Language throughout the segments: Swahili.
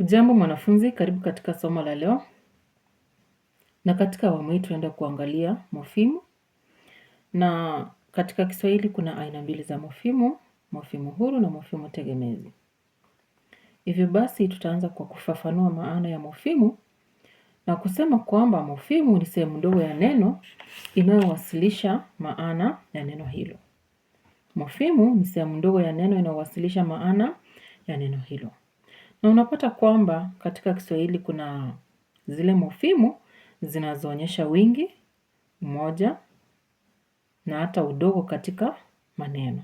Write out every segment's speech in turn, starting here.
Hujambo mwanafunzi, karibu katika somo la leo. Na katika awamu hii tunaenda kuangalia mofimu. Na katika Kiswahili kuna aina mbili za mofimu, mofimu huru na mofimu tegemezi. Hivyo basi tutaanza kwa kufafanua maana ya mofimu na kusema kwamba mofimu ni sehemu ndogo ya neno inayowasilisha maana ya neno hilo. Mofimu ni sehemu ndogo ya neno inayowasilisha maana ya neno hilo. Na unapata kwamba katika Kiswahili kuna zile mofimu zinazoonyesha wingi, umoja na hata udogo katika maneno.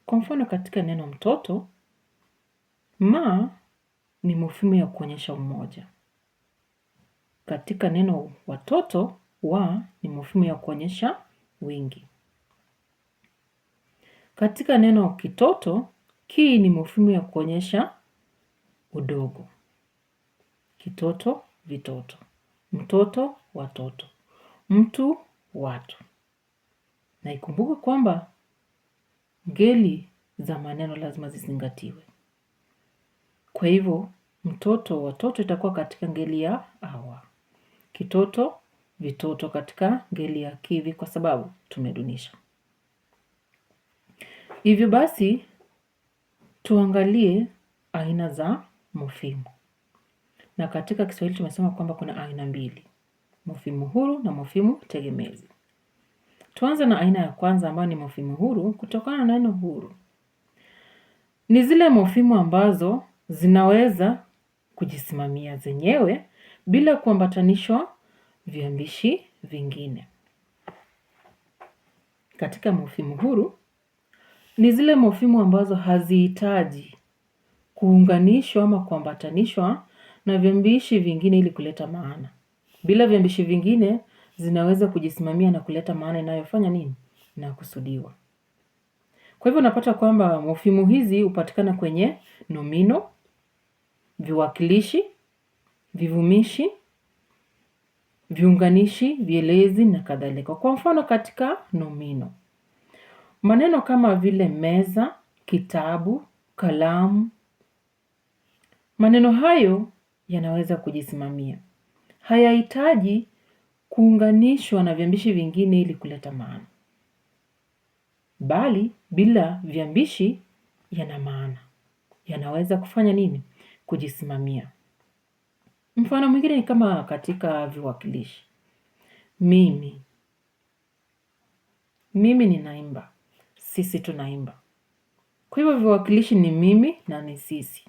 Kwa mfano katika neno mtoto, ma ni mofimu ya kuonyesha umoja. Katika neno watoto, wa ni mofimu ya kuonyesha wingi. Katika neno kitoto, ki ni mofimu ya kuonyesha udogo. Kitoto, vitoto. Mtoto, watoto. Mtu, watu. Na ikumbuke kwamba ngeli za maneno lazima zizingatiwe. Kwa hivyo, mtoto, watoto itakuwa katika ngeli ya awa. Kitoto, vitoto katika ngeli ya kivi kwa sababu tumedunisha. Hivyo basi, tuangalie aina za mofimu. Na katika Kiswahili tumesema kwamba kuna aina mbili. Mofimu huru na mofimu tegemezi. Tuanze na aina ya kwanza ambayo ni mofimu huru kutokana na neno huru. Ni zile mofimu ambazo zinaweza kujisimamia zenyewe bila kuambatanishwa viambishi vingine. Katika mofimu huru, ni zile mofimu ambazo hazihitaji kuunganishwa ama kuambatanishwa na viambishi vingine ili kuleta maana. Bila viambishi vingine, zinaweza kujisimamia na kuleta maana inayofanya nini? Inakusudiwa. Kwa hivyo unapata kwamba mofimu hizi hupatikana kwenye nomino, viwakilishi, vivumishi, viunganishi, vielezi na kadhalika. Kwa mfano katika nomino, maneno kama vile meza, kitabu, kalamu, maneno hayo yanaweza kujisimamia. Hayahitaji kuunganishwa na viambishi vingine ili kuleta maana. Bali bila viambishi yana maana. Yanaweza kufanya nini? Kujisimamia. Mfano mwingine ni kama katika viwakilishi. Mimi. Mimi ninaimba. Sisi tunaimba. Kwa hivyo viwakilishi ni mimi na ni sisi.